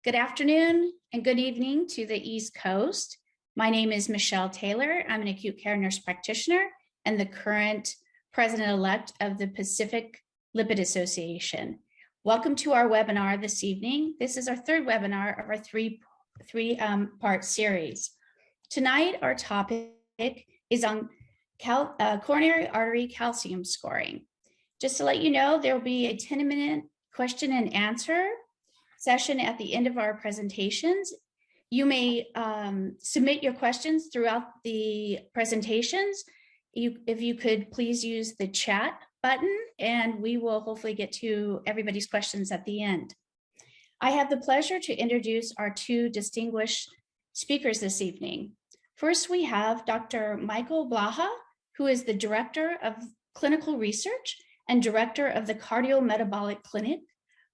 Good afternoon and good evening to the East Coast. My name is Michelle Taylor. I'm an acute care nurse practitioner and the current president-elect of the Pacific Lipid Association. Welcome to our webinar this evening. This is our third webinar of our three-part series. Tonight, our topic is on coronary artery calcium scoring. Just to let you know, there will be a 10-minute question and answer session at the end of our presentations. You may submit your questions throughout the presentations. If you could please use the chat button, and we will hopefully get to everybody's questions at the end. I have the pleasure to introduce our two distinguished speakers this evening. First, we have Dr. Michael Blaha, who is the Director of Clinical Research and Director of the Cardiometabolic Clinic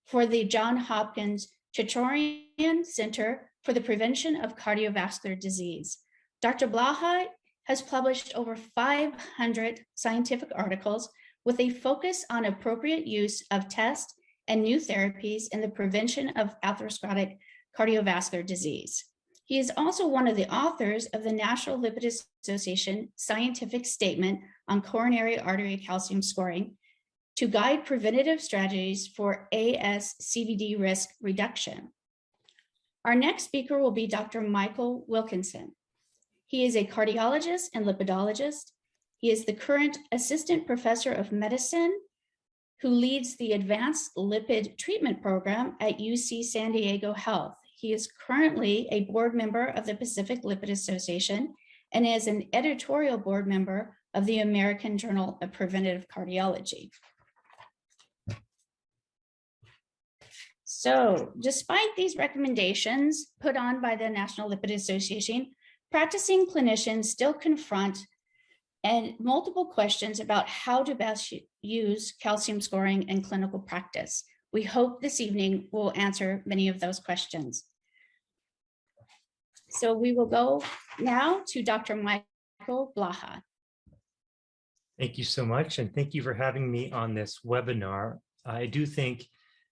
for the Johns Hopkins Chertorian Center for the Prevention of Cardiovascular Disease. Dr. Blaha has published over 500 scientific articles with a focus on appropriate use of tests and new therapies in the prevention of atherosclerotic cardiovascular disease. He is also one of the authors of the National Lipid Association Scientific Statement on Coronary Artery Calcium Scoring to guide preventative strategies for ASCVD risk reduction. Our next speaker will be Dr. Michael Wilkinson. He is a cardiologist and lipidologist. He is the current assistant professor of medicine who leads the Advanced Lipid Treatment Program at UC San Diego Health. He is currently a board member of the Pacific Lipid Association and is an editorial board member of the American Journal of Preventive Cardiology. So, despite these recommendations put on by the National Lipid Association, practicing clinicians still confront multiple questions about how to best use calcium scoring in clinical practice. We hope this evening will answer many of those questions. So we will go now to Dr. Michael Blaha. Thank you so much, and thank you for having me on this webinar. I do think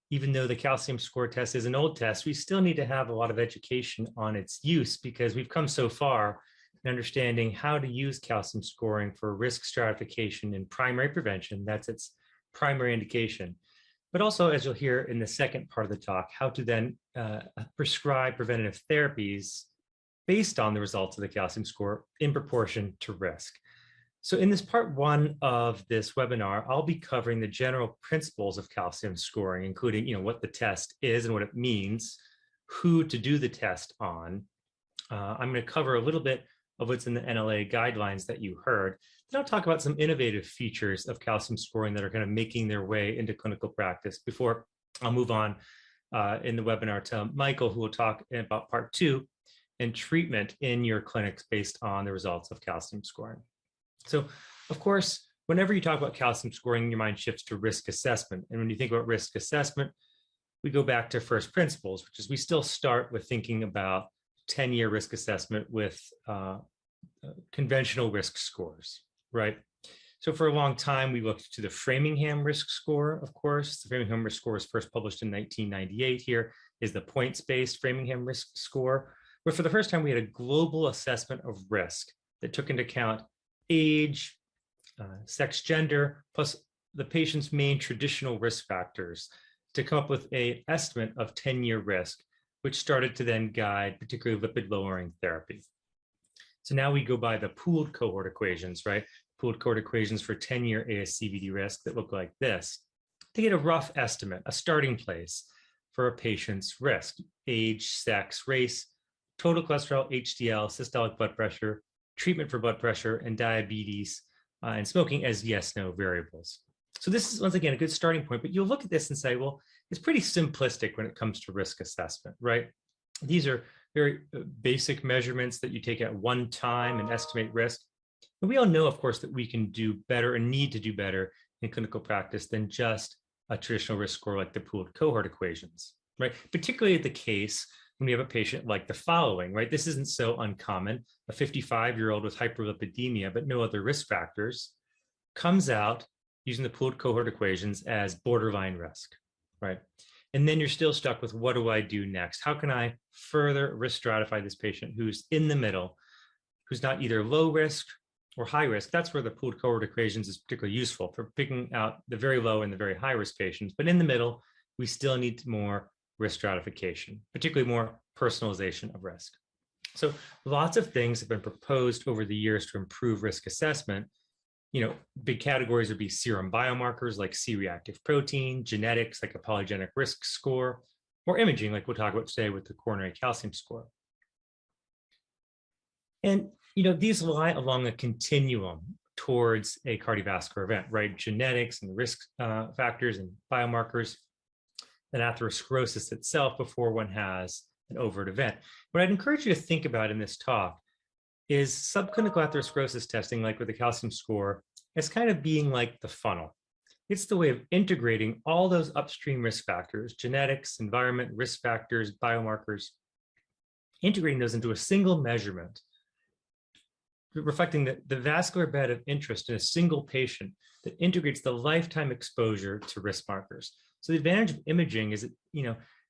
even though the calcium score test is an old test, we still need to have a lot of education on its use because we've come so far in understanding how to use calcium scoring for risk stratification in primary prevention. That's its primary indication. But also, as you'll hear in the second part of the talk, how to then prescribe preventative therapies based on the results of the calcium score in proportion to risk. So in this part one of this webinar, I'll be covering the general principles of calcium scoring, including what the test is and what it means, who to do the test on. I'm going to cover a little bit of what's in the NLA guidelines that you heard. Then I'll talk about some innovative features of calcium scoring that are kind of making their way into clinical practice before I'll move on in the webinar to Michael, who will talk about part two and treatment in your clinics based on the results of calcium scoring. So, of course, whenever you talk about calcium scoring, your mind shifts to risk assessment. And when you think about risk assessment, we go back to first principles, which is we still start with thinking about 10-year risk assessment with conventional risk scores, right? So for a long time, we looked to the Framingham risk score, of course. The Framingham risk score was first published in 1998. Here is the points-based Framingham risk score, where for the first time, we had a global assessment of risk that took into account age, sex, gender, plus the patient's main traditional risk factors to come up with an estimate of 10-year risk, which started to then guide particularly lipid-lowering therapy. So now we go by the pooled cohort equations, right? Pooled cohort equations for 10-year ASCVD risk that look like this to get a rough estimate, a starting place for a patient's risk: age, sex, race, total cholesterol, HDL, systolic blood pressure, treatment for blood pressure, and diabetes, and smoking as yes/no variables. So this is, once again, a good starting point, but you'll look at this and say, well, it's pretty simplistic when it comes to risk assessment, right? These are very basic measurements that you take at one time and estimate risk. But we all know, of course, that we can do better and need to do better in clinical practice than just a traditional risk score like the pooled cohort equations, right? Particularly the case when we have a patient like the following, right? This isn't so uncommon. A 55-year-old with hyperlipidemia, but no other risk factors, comes out using the pooled cohort equations as borderline risk, right? And then you're still stuck with, what do I do next? How can I further risk stratify this patient who's in the middle, who's not either low risk or high risk? That's where the pooled cohort equations is particularly useful for picking out the very low and the very high risk patients. But in the middle, we still need more risk stratification, particularly more personalization of risk. So lots of things have been proposed over the years to improve risk assessment. Big categories would be serum biomarkers like C-reactive protein, genetics like a polygenic risk score, or imaging like we'll talk about today with the coronary calcium score. And these lie along a continuum towards a cardiovascular event, right? Genetics and risk factors and biomarkers, and atherosclerosis itself before one has an overt event. What I'd encourage you to think about in this talk is subclinical atherosclerosis testing, like with the calcium score, as kind of being like the funnel. It's the way of integrating all those upstream risk factors, genetics, environment, risk factors, biomarkers, integrating those into a single measurement, reflecting the vascular bed of interest in a single patient that integrates the lifetime exposure to risk markers. So the advantage of imaging is,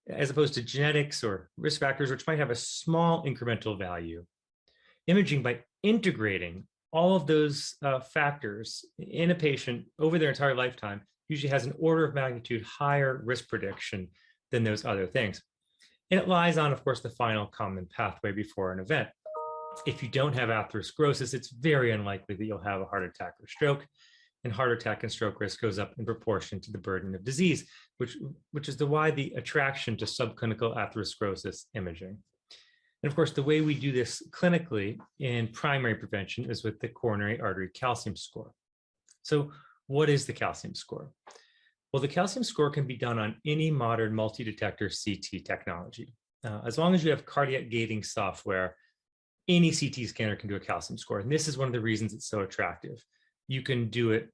as opposed to genetics or risk factors, which might have a small incremental value, imaging, by integrating all of those factors in a patient over their entire lifetime, usually has an order of magnitude higher risk prediction than those other things. And it lies on, of course, the final common pathway before an event. If you don't have atherosclerosis, it's very unlikely that you'll have a heart attack or stroke. And heart attack and stroke risk goes up in proportion to the burden of disease, which is why the attraction to subclinical atherosclerosis imaging. And of course, the way we do this clinically in primary prevention is with the coronary artery calcium score. So what is the calcium score? Well, the calcium score can be done on any modern multi-detector CT technology. As long as you have cardiac gating software, any CT scanner can do a calcium score. And this is one of the reasons it's so attractive. You can do it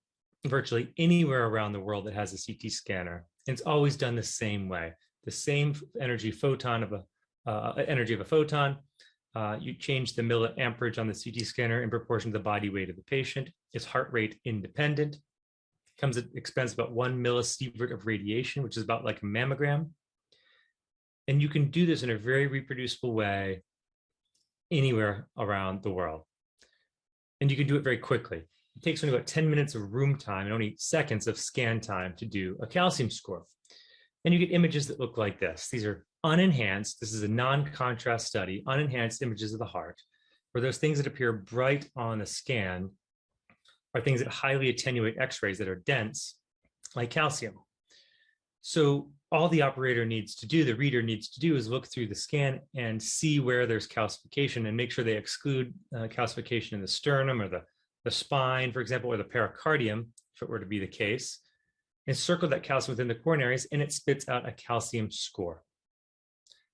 virtually anywhere around the world that has a CT scanner. And it's always done the same way. The same energy of a photon. You change the milliamperage on the CT scanner in proportion to the body weight of the patient. It's heart rate independent. Comes at expense about 1 millisievert of radiation, which is about like a mammogram. And you can do this in a very reproducible way anywhere around the world. And you can do it very quickly. It takes only about 10 minutes of room time and only seconds of scan time to do a calcium score. And you get images that look like this. These are unenhanced. This is a non-contrast study, unenhanced images of the heart, where those things that appear bright on the scan are things that highly attenuate X-rays that are dense, like calcium. So all the operator needs to do, the reader needs to do, is look through the scan and see where there's calcification and make sure they exclude calcification in the sternum or the spine, for example, or the pericardium, if it were to be the case, and circle that calcium within the coronaries, and it spits out a calcium score.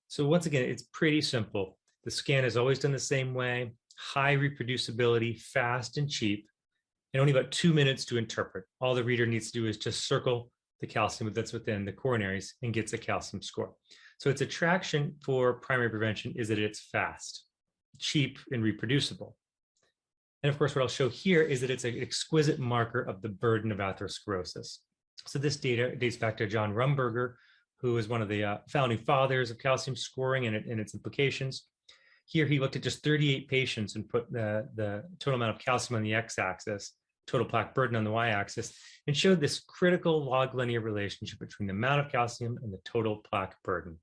So once again, it's pretty simple. The scan is always done the same way, high reproducibility, fast and cheap, and only about 2 minutes to interpret. All the reader needs to do is just circle the calcium that's within the coronaries and gets a calcium score. So its attraction for primary prevention is that it's fast, cheap, and reproducible. And of course, what I'll show here is that it's an exquisite marker of the burden of atherosclerosis. So this data dates back to John Rumberger, who is one of the founding fathers of calcium scoring and its implications. Here, he looked at just 38 patients and put the total amount of calcium on the x-axis, total plaque burden on the y-axis, and showed this critical log linear relationship between the amount of calcium and the total plaque burden.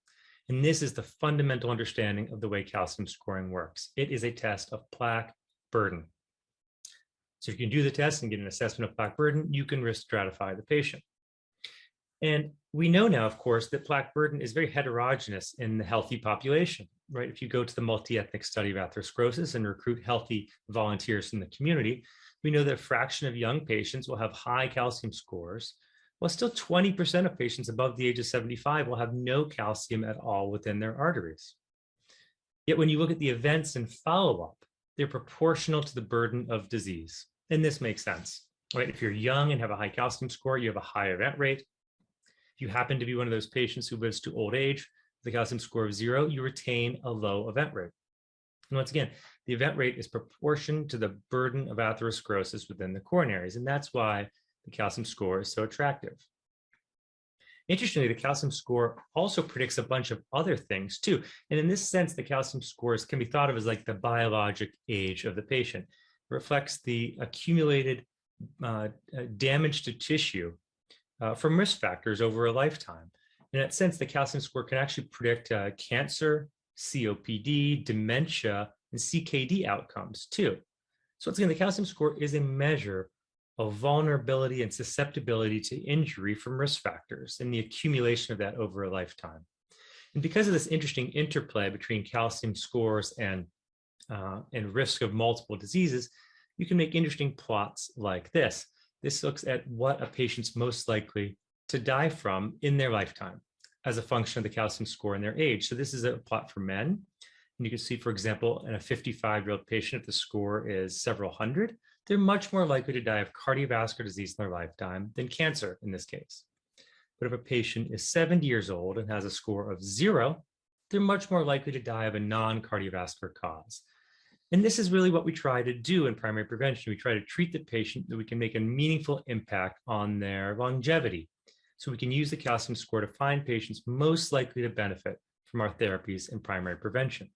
And this is the fundamental understanding of the way calcium scoring works. It is a test of plaque burden. So if you can do the test and get an assessment of plaque burden, you can risk stratify the patient. And we know now, of course, that plaque burden is very heterogeneous in the healthy population, right? If you go to the multi-ethnic study of atherosclerosis and recruit healthy volunteers in the community, we know that a fraction of young patients will have high calcium scores, while still 20% of patients above the age of 75 will have no calcium at all within their arteries. Yet when you look at the events and follow-up, they're proportional to the burden of disease. And this makes sense, right? If you're young and have a high calcium score, you have a high event rate. If you happen to be one of those patients who lives to old age, with a calcium score of 0, you retain a low event rate. And once again, the event rate is proportional to the burden of atherosclerosis within the coronaries. And that's why the calcium score is so attractive. Interestingly, the calcium score also predicts a bunch of other things too. And in this sense, the calcium scores can be thought of as like the biologic age of the patient. It reflects the accumulated damage to tissue from risk factors over a lifetime. In that sense, the calcium score can actually predict cancer, COPD, dementia, and CKD outcomes too. So once again, the calcium score is a measure of vulnerability and susceptibility to injury from risk factors and the accumulation of that over a lifetime. And because of this interesting interplay between calcium scores and risk of multiple diseases, you can make interesting plots like this. This looks at what a patient's most likely to die from in their lifetime as a function of the calcium score and their age. So this is a plot for men. And you can see, for example, in a 55-year-old patient, if the score is several hundred, they're much more likely to die of cardiovascular disease in their lifetime than cancer in this case. But if a patient is 70 years old and has a score of 0, they're much more likely to die of a non-cardiovascular cause. And this is really what we try to do in primary prevention. We try to treat the patient that we can make a meaningful impact on their longevity. So we can use the calcium score to find patients most likely to benefit from our therapies in primary prevention.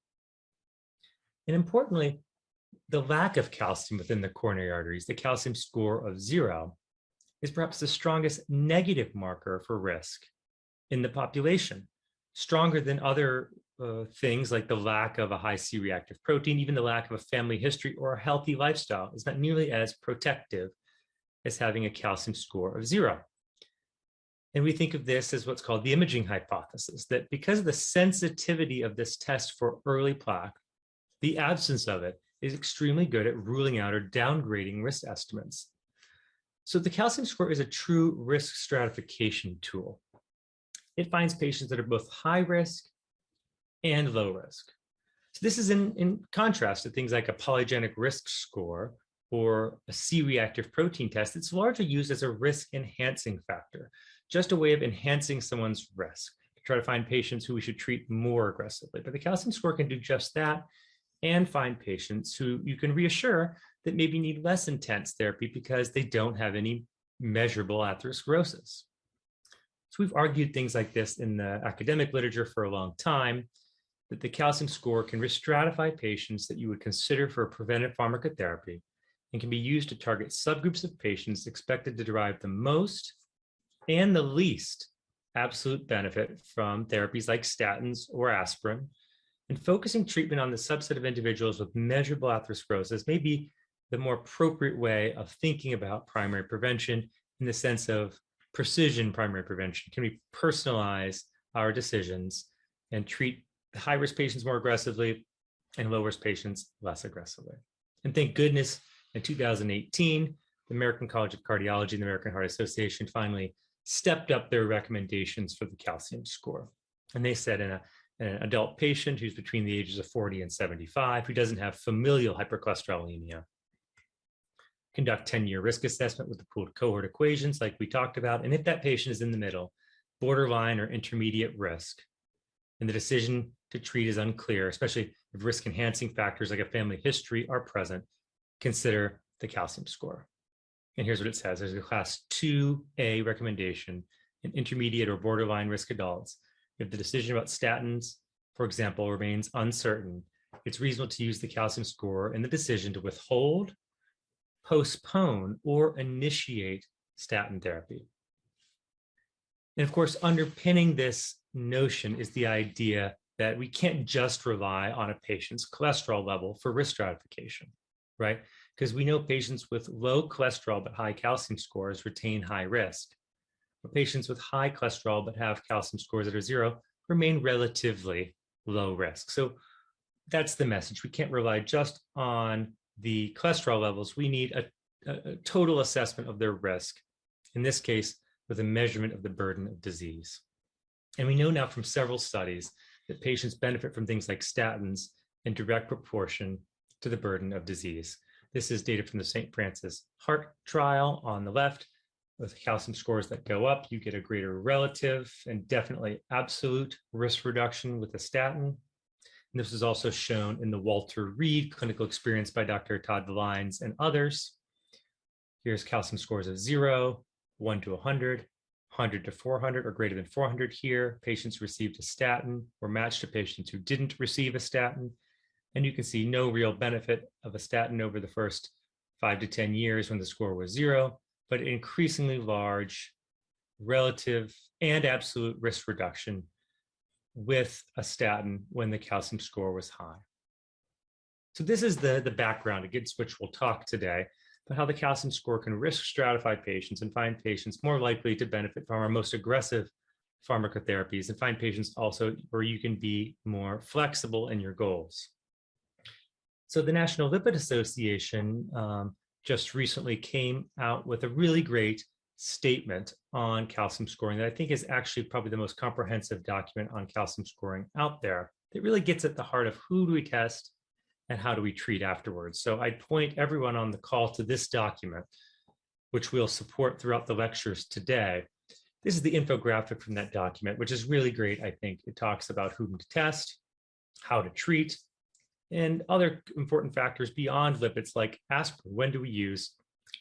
And importantly, the lack of calcium within the coronary arteries, the calcium score of 0, is perhaps the strongest negative marker for risk in the population, stronger than other things like the lack of a high C-reactive protein. Even the lack of a family history or a healthy lifestyle is not nearly as protective as having a calcium score of 0. And we think of this as what's called the imaging hypothesis, that because of the sensitivity of this test for early plaque, the absence of it is extremely good at ruling out or downgrading risk estimates. So the calcium score is a true risk stratification tool. It finds patients that are both high risk and low risk. So this is in contrast to things like a polygenic risk score or a C-reactive protein test. It's largely used as a risk enhancing factor, just a way of enhancing someone's risk to try to find patients who we should treat more aggressively. But the calcium score can do just that and find patients who you can reassure that maybe need less intense therapy because they don't have any measurable atherosclerosis. So we've argued things like this in the academic literature for a long time, that the calcium score can risk stratify patients that you would consider for a preventive pharmacotherapy and can be used to target subgroups of patients expected to derive the most and the least absolute benefit from therapies like statins or aspirin. And focusing treatment on the subset of individuals with measurable atherosclerosis may be the more appropriate way of thinking about primary prevention in the sense of precision primary prevention. Can we personalize our decisions and treat high-risk patients more aggressively and low-risk patients less aggressively? And thank goodness in 2018, the American College of Cardiology and the American Heart Association finally stepped up their recommendations for the calcium score. And they said in an adult patient who's between the ages of 40 and 75, who doesn't have familial hypercholesterolemia, conduct 10-year risk assessment with the pooled cohort equations like we talked about. And if that patient is in the middle, borderline or intermediate risk, and the decision to treat is unclear, especially if risk enhancing factors like a family history are present, consider the calcium score. And here's what it says. There's a class 2A recommendation in intermediate or borderline risk adults. If the decision about statins, for example, remains uncertain, it's reasonable to use the calcium score in the decision to withhold, postpone, or initiate statin therapy. And of course, underpinning this notion is the idea that we can't just rely on a patient's cholesterol level for risk stratification, right? Because we know patients with low cholesterol but high calcium scores retain high risk. But patients with high cholesterol but have calcium scores that are 0 remain relatively low risk. So that's the message. We can't rely just on the cholesterol levels. We need a total assessment of their risk, in this case, with a measurement of the burden of disease. And we know now from several studies that patients benefit from things like statins in direct proportion to the burden of disease. This is data from the St. Francis Heart trial on the left. With calcium scores that go up, you get a greater relative and definitely absolute risk reduction with a statin. And this is also shown in the Walter Reed clinical experience by Dr. Todd Valines and others. Here's calcium scores of 0, 1 to 100, 100 to 400 or greater than 400 here. Patients received a statin were matched to patients who didn't receive a statin. And you can see no real benefit of a statin over the first 5 to 10 years when the score was 0, but increasingly large relative and absolute risk reduction with a statin when the calcium score was high. So this is the background against which we'll talk today, but how the calcium score can risk stratify patients and find patients more likely to benefit from our most aggressive pharmacotherapies, and find patients also where you can be more flexible in your goals. So the National Lipid Association just recently came out with a really great statement on calcium scoring that I think is actually probably the most comprehensive document on calcium scoring out there. It really gets at the heart of who do we test and how do we treat afterwards. So I'd point everyone on the call to this document, which we'll support throughout the lectures today. This is the infographic from that document, which is really great. I think it talks about whom to test, how to treat, and other important factors beyond lipids like aspirin. When do we use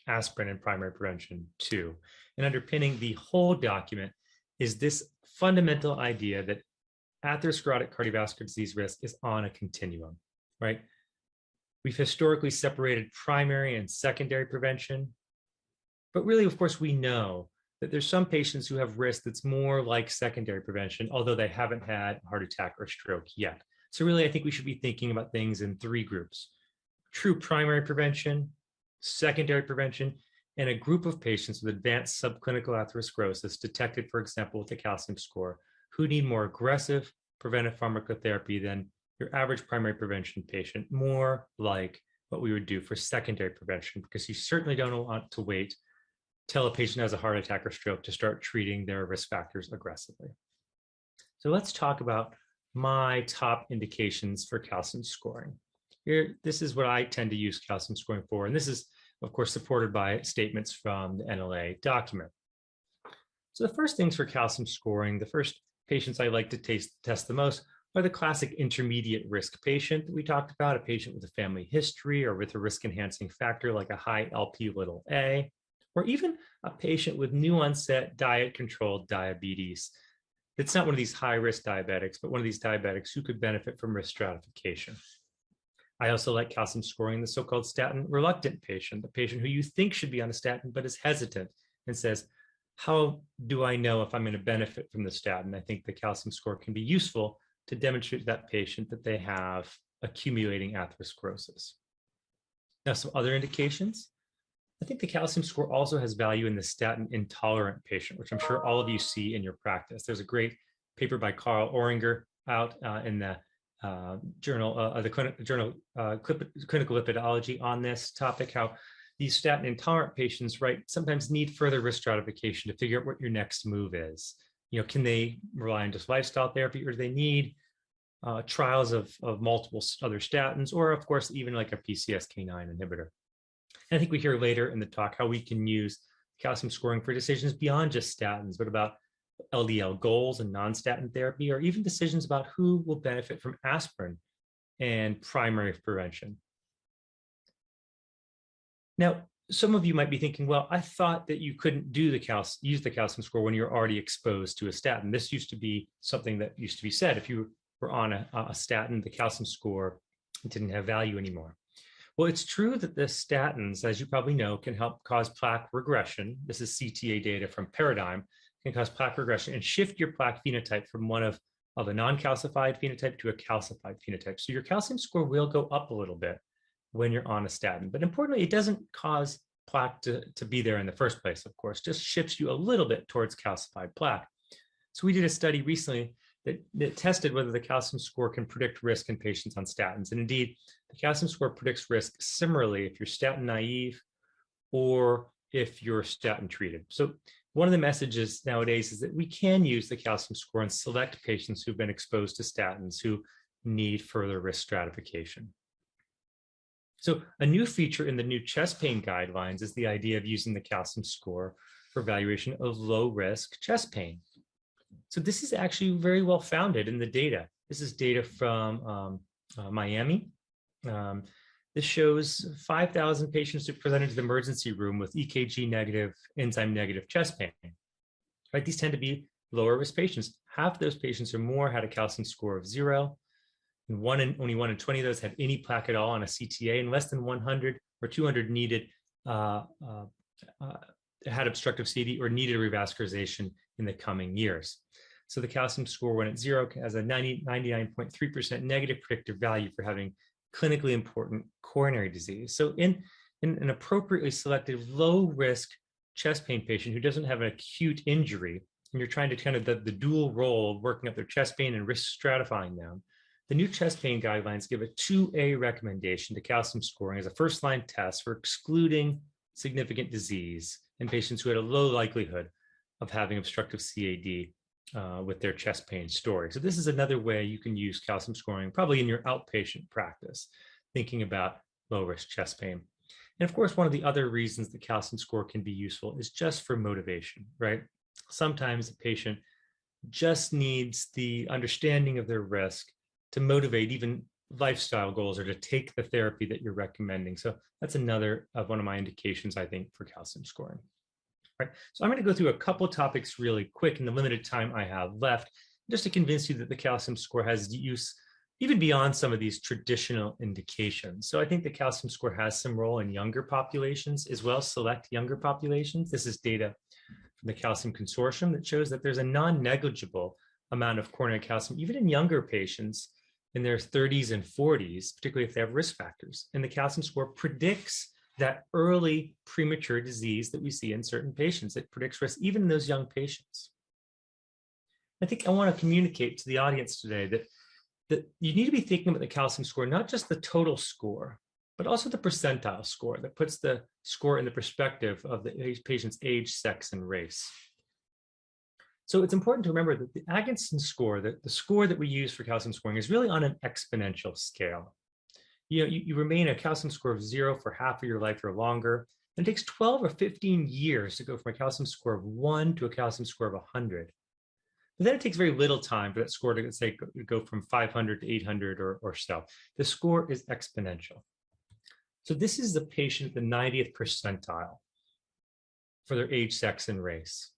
aspirin in primary prevention too? And underpinning the whole document is this fundamental idea that atherosclerotic cardiovascular disease risk is on a continuum, right? We've historically separated primary and secondary prevention, but really, of course, we know that there's some patients who have risk that's more like secondary prevention, although they haven't had a heart attack or stroke yet. So really, I think we should be thinking about things in 3 groups: true primary prevention, secondary prevention, and a group of patients with advanced subclinical atherosclerosis detected, for example, with a calcium score, who need more aggressive preventive pharmacotherapy than your average primary prevention patient, more like what we would do for secondary prevention, because you certainly don't want to wait till a patient has a heart attack or stroke to start treating their risk factors aggressively. So let's talk about my top indications for calcium scoring. Here, this is what I tend to use calcium scoring for, and this is, of course, supported by statements from the FNLA document. So the first things for calcium scoring, the first patients I like to test the most are the classic intermediate risk patient that we talked about, a patient with a family history or with a risk enhancing factor like a high Lp(a), or even a patient with new onset diet controlled diabetes. It's not one of these high risk diabetics, but one of these diabetics who could benefit from risk stratification. I also like calcium scoring the so-called statin reluctant patient, the patient who you think should be on a statin but is hesitant and says, how do I know if I'm going to benefit from the statin? I think the calcium score can be useful to demonstrate to that patient that they have accumulating atherosclerosis. Now, some other indications. I think the calcium score also has value in the statin intolerant patient, which I'm sure all of you see in your practice. There's a great paper by Carl Oringer out in the Clinical Lipidology on this topic, how these statin intolerant patients, right, sometimes need further risk stratification to figure out what your next move is. You know, can they rely on just lifestyle therapy, or do they need trials of multiple other statins, or of course, even like a PCSK9 inhibitor? And I think we hear later in the talk how we can use calcium scoring for decisions beyond just statins, but about LDL goals and non-statin therapy, or even decisions about who will benefit from aspirin and primary prevention. Now, some of you might be thinking, well, I thought that you couldn't do use the calcium score when you're already exposed to a statin. This used to be something that used to be said. If you were on a statin, the calcium score didn't have value anymore. Well, it's true that the statins, as you probably know, can help cause plaque regression. This is CTA data from Paradigm, can cause plaque regression and shift your plaque phenotype from one of a non-calcified phenotype to a calcified phenotype. So your calcium score will go up a little bit when you're on a statin. But importantly, it doesn't cause plaque to be there in the first place, of course, just shifts you a little bit towards calcified plaque. So we did a study recently that tested whether the calcium score can predict risk in patients on statins. And indeed, the calcium score predicts risk similarly if you're statin naive or if you're statin treated. So one of the messages nowadays is that we can use the calcium score and select patients who've been exposed to statins who need further risk stratification. So a new feature in the new chest pain guidelines is the idea of using the calcium score for evaluation of low risk chest pain. So this is actually very well founded in the data. This is data from Miami. This shows 5,000 patients who presented to the emergency room with EKG negative, enzyme negative chest pain. right? These tend to be lower risk patients. Half those patients or more had a calcium score of 0. And only 1 in 20 of those had any plaque at all on a CTA, and less than 100 or 200 needed had obstructive CAD or needed a revascularization in the coming years. So the calcium score, when it's 0, has a 99.3% negative predictive value for having clinically important coronary disease. So in an appropriately selected low-risk chest pain patient who doesn't have an acute injury, and you're trying to kind of the dual role of working up their chest pain and risk stratifying them, the new chest pain guidelines give a 2A recommendation to calcium scoring as a first-line test for excluding significant disease in patients who had a low likelihood of having obstructive CAD with their chest pain story. So this is another way you can use calcium scoring, probably in your outpatient practice, thinking about low-risk chest pain. And of course, one of the other reasons the calcium score can be useful is just for motivation, right? Sometimes a patient just needs the understanding of their risk to motivate even lifestyle goals or to take the therapy that you're recommending. So that's another of one of my indications, I think, for calcium scoring. Right. So I'm going to go through a couple of topics really quick in the limited time I have left, just to convince you that the calcium score has use even beyond some of these traditional indications. So I think the calcium score has some role in younger populations as well, select younger populations. This is data from the Calcium Consortium that shows that there's a non-negligible amount of coronary calcium, even in younger patients in their 30s and 40s, particularly if they have risk factors. And the calcium score predicts that early premature disease that we see in certain patients. It predicts risk even in those young patients. I think I want to communicate to the audience today that you need to be thinking about the calcium score, not just the total score, but also the percentile score that puts the score in the perspective of the patient's age, sex, and race. So it's important to remember that the Atkinson score, the score that we use for calcium scoring, is really on an exponential scale. You remain a calcium score of 0 for half of your life or longer. And it takes 12 or 15 years to go from a calcium score of 1 to a calcium score of 100. But then it takes very little time for that score to, say, go from 500 to 800 or so. The score is exponential. So this is the patient at the 90th percentile for their age, sex, and race.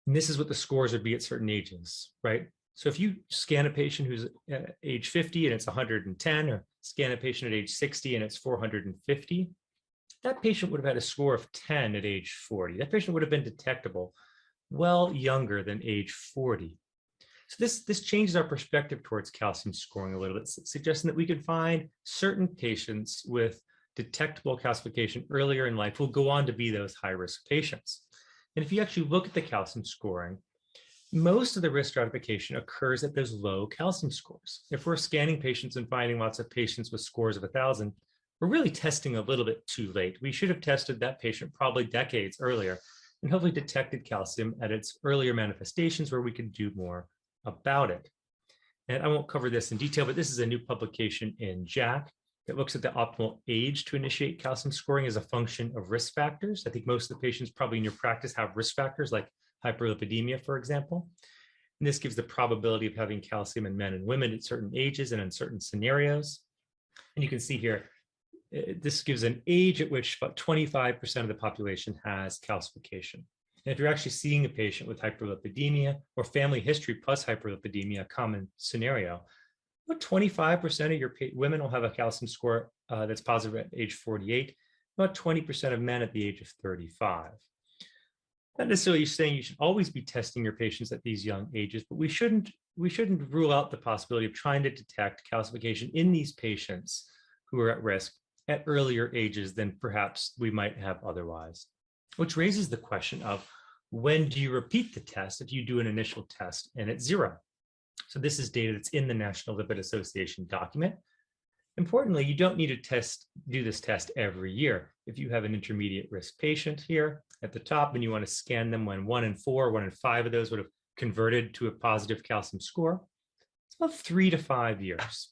And this is what the scores would be at certain ages, right? So if you scan a patient who's at age 50 and it's 110, or scan a patient at age 60 and it's 450, that patient would have had a score of 10 at age 40. That patient would have been detectable well younger than age 40. So this changes our perspective towards calcium scoring a little bit, suggesting that we can find certain patients with detectable calcification earlier in life will go on to be those high-risk patients. And if you actually look at the calcium scoring, most of the risk stratification occurs at those low calcium scores. If we're scanning patients and finding lots of patients with scores of 1,000, we're really testing a little bit too late. We should have tested that patient probably decades earlier and hopefully detected calcium at its earlier manifestations where we could do more about it. And I won't cover this in detail, but this is a new publication in JACC that looks at the optimal age to initiate calcium scoring as a function of risk factors. I think most of the patients probably in your practice have risk factors like hyperlipidemia, for example. And this gives the probability of having calcium in men and women at certain ages and in certain scenarios. And you can see here, this gives an age at which about 25% of the population has calcification. And if you're actually seeing a patient with hyperlipidemia or family history plus hyperlipidemia, a common scenario, about 25% of your women will have a calcium score that's positive at age 48, about 20% of men at the age of 35. Not necessarily saying you should always be testing your patients at these young ages, but we shouldn't rule out the possibility of trying to detect calcification in these patients who are at risk at earlier ages than perhaps we might have otherwise. Which raises the question of when do you repeat the test if you do an initial test and it's 0? So this is data that's in the National Lipid Association document. Importantly, you don't need to do this test every year. If you have an intermediate risk patient here at the top and you want to scan them when 1 in 4, 1 in 5 of those would have converted to a positive calcium score, it's about 3 to 5 years.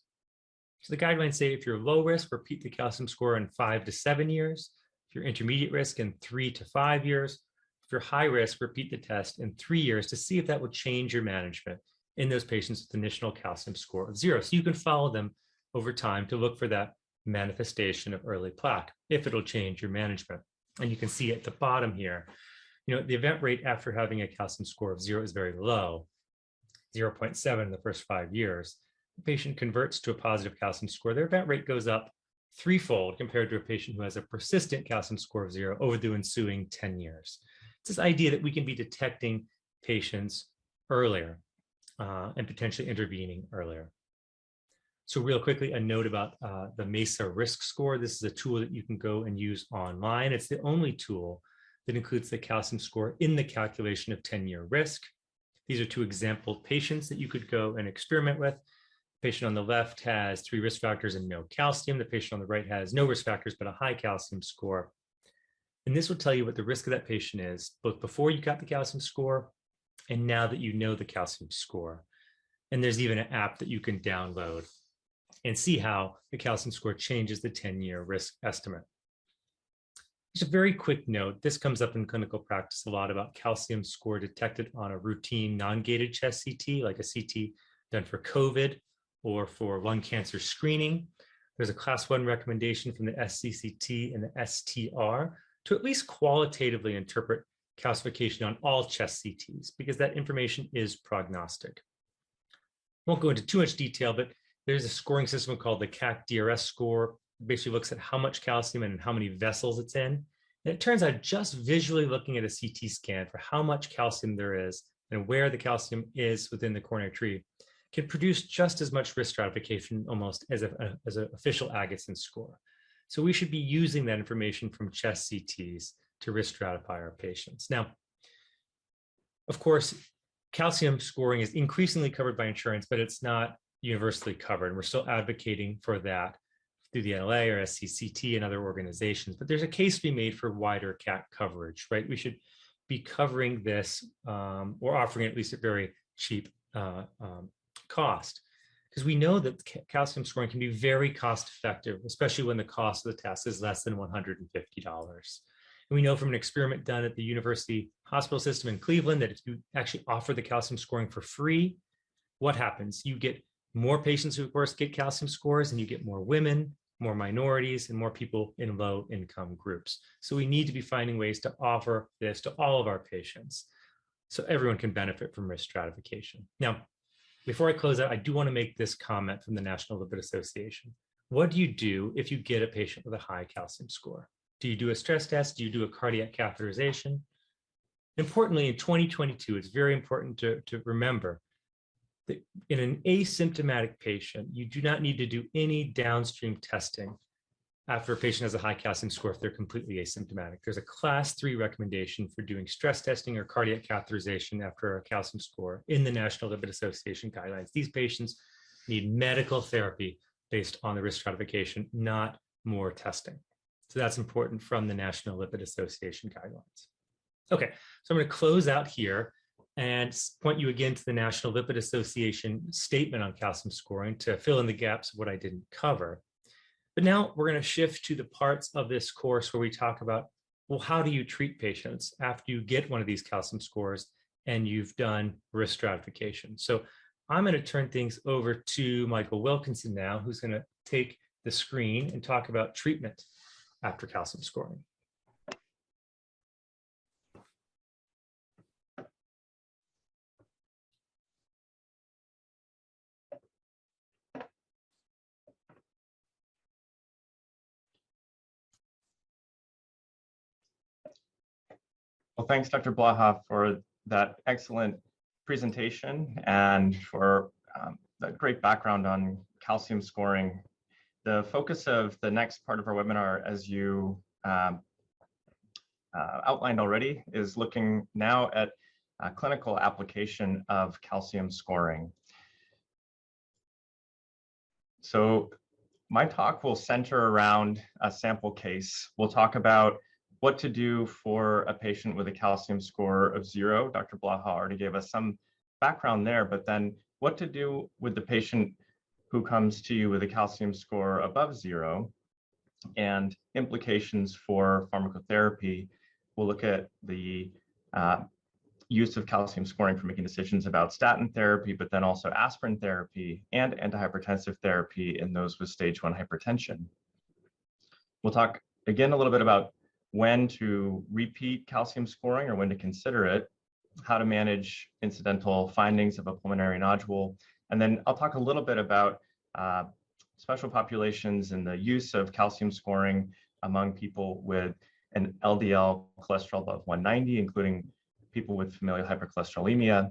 So the guidelines say if you're low risk, repeat the calcium score in 5 to 7 years. If you're intermediate risk, in 3 to 5 years. If you're high risk, repeat the test in 3 years to see if that will change your management in those patients with initial calcium score of 0. So you can follow them over time to look for that manifestation of early plaque, if it'll change your management. And you can see at the bottom here, The event rate after having a calcium score of 0 is very low, 0.7 in the first 5 years. The patient converts to a positive calcium score, their event rate goes up threefold compared to a patient who has a persistent calcium score of 0 over the ensuing 10 years. It's this idea that we can be detecting patients earlier and potentially intervening earlier. So real quickly, a note about the MESA risk score. This is a tool that you can go and use online. It's the only tool that includes the calcium score in the calculation of 10-year risk. These are 2 example patients that you could go and experiment with. The patient on the left has 3 risk factors and no calcium. The patient on the right has no risk factors, but a high calcium score. And this will tell you what the risk of that patient is, both before you got the calcium score and now that you know the calcium score. And there's even an app that you can download and see how the calcium score changes the 10-year risk estimate. Just a very quick note, this comes up in clinical practice a lot about calcium score detected on a routine non-gated chest CT, like a CT done for COVID or for lung cancer screening. There's a class 1 recommendation from the SCCT and the STR to at least qualitatively interpret calcification on all chest CTs, because that information is prognostic. Won't go into too much detail, but there's a scoring system called the CAC DRS score. It basically looks at how much calcium and how many vessels it's in. And it turns out just visually looking at a CT scan for how much calcium there is and where the calcium is within the coronary tree can produce just as much risk stratification almost as an official Agassiz score. So we should be using that information from chest CTs to risk stratify our patients. Now, of course, calcium scoring is increasingly covered by insurance, but it's not universally covered. And we're still advocating for that through the FNLA or SCCT and other organizations. But there's a case to be made for wider CAC coverage, right? We should be covering this or offering it at least at very cheap cost, because we know that calcium scoring can be very cost effective, especially when the cost of the test is less than $150. And we know from an experiment done at the University Hospital System in Cleveland that if you actually offer the calcium scoring for free, what happens? You get more patients who, of course, get calcium scores, and you get more women, more minorities, and more people in low income groups. So we need to be finding ways to offer this to all of our patients so everyone can benefit from risk stratification. Now, before I close out, I do want to make this comment from the National Lipid Association. What do you do if you get a patient with a high calcium score? Do you do a stress test? Do you do a cardiac catheterization? Importantly, in 2022, it's very important to remember that in an asymptomatic patient, you do not need to do any downstream testing after a patient has a high calcium score if they're completely asymptomatic. There's a class 3 recommendation for doing stress testing or cardiac catheterization after a calcium score in the National Lipid Association guidelines. These patients need medical therapy based on the risk stratification, not more testing. So that's important from the National Lipid Association guidelines. Okay, so I'm going to close out here and point you again to the National Lipid Association statement on calcium scoring to fill in the gaps of what I didn't cover. But now we're going to shift to the parts of this course where we talk about, well, how do you treat patients after you get one of these calcium scores and you've done risk stratification? So I'm going to turn things over to Michael Wilkinson now, who's going to take the screen and talk about treatment after calcium scoring. Well, thanks, Dr. Blaha, for that excellent presentation and for that great background on calcium scoring. The focus of the next part of our webinar, as you outlined already, is looking now at clinical application of calcium scoring. So my talk will center around a sample case. We'll talk about what to do for a patient with a calcium score of 0. Dr. Blaha already gave us some background there, but then what to do with the patient who comes to you with a calcium score above 0 and implications for pharmacotherapy. We'll look at the use of calcium scoring for making decisions about statin therapy, but then also aspirin therapy and antihypertensive therapy in those with stage 1 hypertension. We'll talk again a little bit about when to repeat calcium scoring or when to consider it, how to manage incidental findings of a pulmonary nodule, and then I'll talk a little bit about special populations and the use of calcium scoring among people with an LDL cholesterol above 190, including people with familial hypercholesterolemia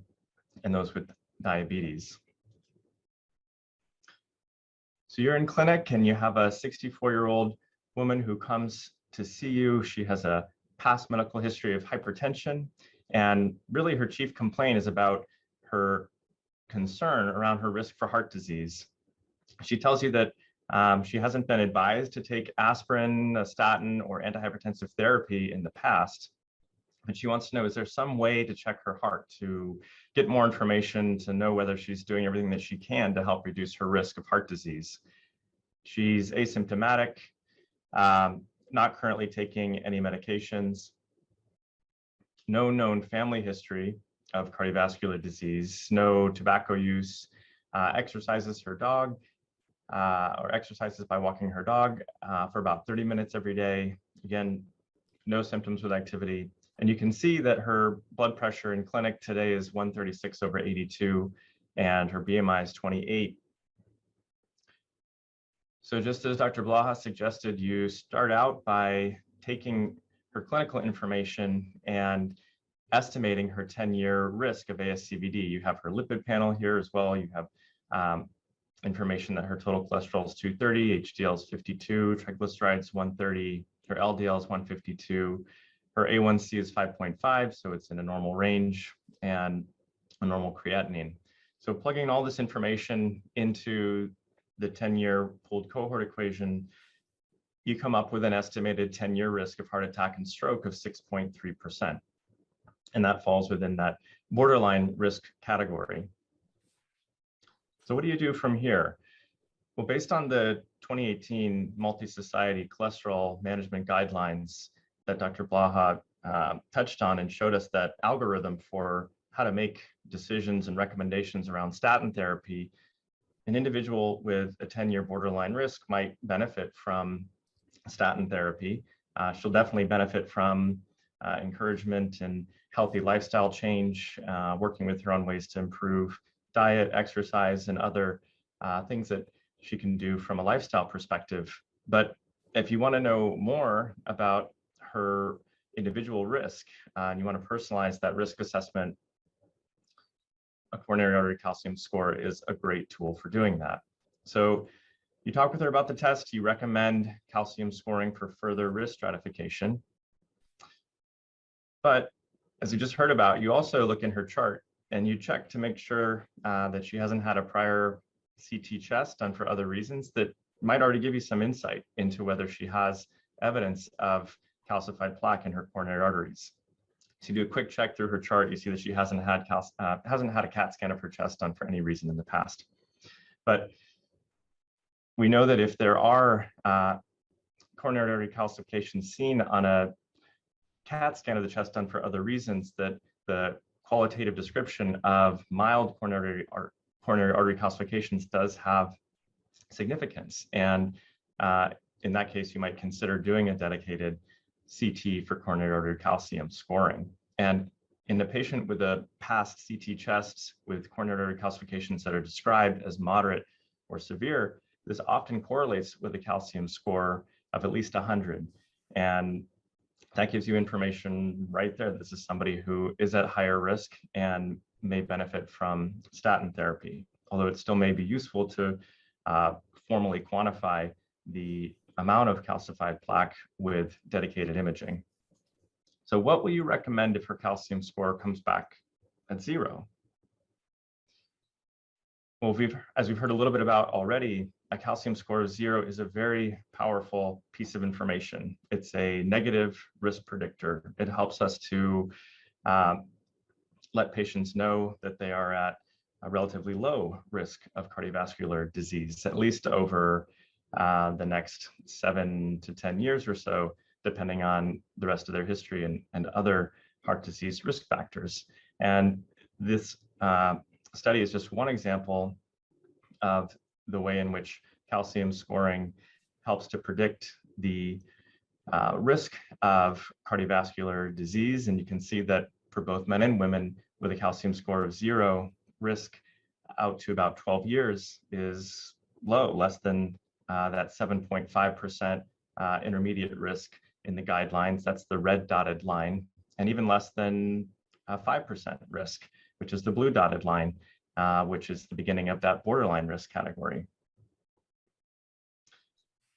and those with diabetes. So you're in clinic and you have a 64-year-old woman who comes to see you. She has a past medical history of hypertension, and really her chief complaint is about her concern around her risk for heart disease. She tells you that she hasn't been advised to take aspirin, a statin, or antihypertensive therapy in the past, but she wants to know, is there some way to check her heart, to get more information, to know whether she's doing everything that she can to help reduce her risk of heart disease? She's asymptomatic, not currently taking any medications, no known family history of cardiovascular disease, no tobacco use, exercises her dog, or exercises by walking her dog for about 30 minutes every day. Again, no symptoms with activity. And you can see that her blood pressure in clinic today is 136/82, and her BMI is 28. So just as Dr. Blaha suggested, you start out by taking her clinical information and estimating her 10-year risk of ASCVD. You have her lipid panel here as well. You have information that her total cholesterol is 230, HDL is 52, triglycerides 130, her LDL is 152, her A1C is 5.5, so it's in a normal range, and a normal creatinine. So plugging all this information into the 10-year pooled cohort equation, you come up with an estimated 10-year risk of heart attack and stroke of 6.3%. And that falls within that borderline risk category. So what do you do from here? Well, based on the 2018 multi-society cholesterol management guidelines that Dr. Blaha touched on and showed us that algorithm for how to make decisions and recommendations around statin therapy, an individual with a 10-year borderline risk might benefit from statin therapy. She'll definitely benefit from encouragement and healthy lifestyle change, working with her on ways to improve diet, exercise, and other things that she can do from a lifestyle perspective. But if you want to know more about her individual risk and you want to personalize that risk assessment, a coronary artery calcium score is a great tool for doing that. So you talk with her about the test, you recommend calcium scoring for further risk stratification. But as you just heard about, you also look in her chart and you check to make sure that she hasn't had a prior CT chest done for other reasons that might already give you some insight into whether she has evidence of calcified plaque in her coronary arteries. So you do a quick check through her chart, you see that she hasn't had a CAT scan of her chest done for any reason in the past. But we know that if there are coronary artery calcifications seen on a CAT scan of the chest done for other reasons, that the qualitative description of mild coronary artery calcifications does have significance. And in that case, you might consider doing a dedicated CT for coronary artery calcium scoring. And in the patient with a past CT chest with coronary artery calcifications that are described as moderate or severe, this often correlates with a calcium score of at least 100. And that gives you information right there. This is somebody who is at higher risk and may benefit from statin therapy, although it still may be useful to formally quantify the amount of calcified plaque with dedicated imaging. So what will you recommend if her calcium score comes back at 0? Well, as we've heard a little bit about already, a calcium score of 0 is a very powerful piece of information. It's a negative risk predictor. It helps us to let patients know that they are at a relatively low risk of cardiovascular disease, at least over the next 7 to 10 years or so, depending on the rest of their history and other heart disease risk factors. And this study is just one example of the way in which calcium scoring helps to predict the risk of cardiovascular disease. And you can see that for both men and women with a calcium score of 0, risk out to about 12 years is low, less than that 7.5% intermediate risk in the guidelines. That's the red dotted line, and even less than 5% risk, which is the blue dotted line, which is the beginning of that borderline risk category.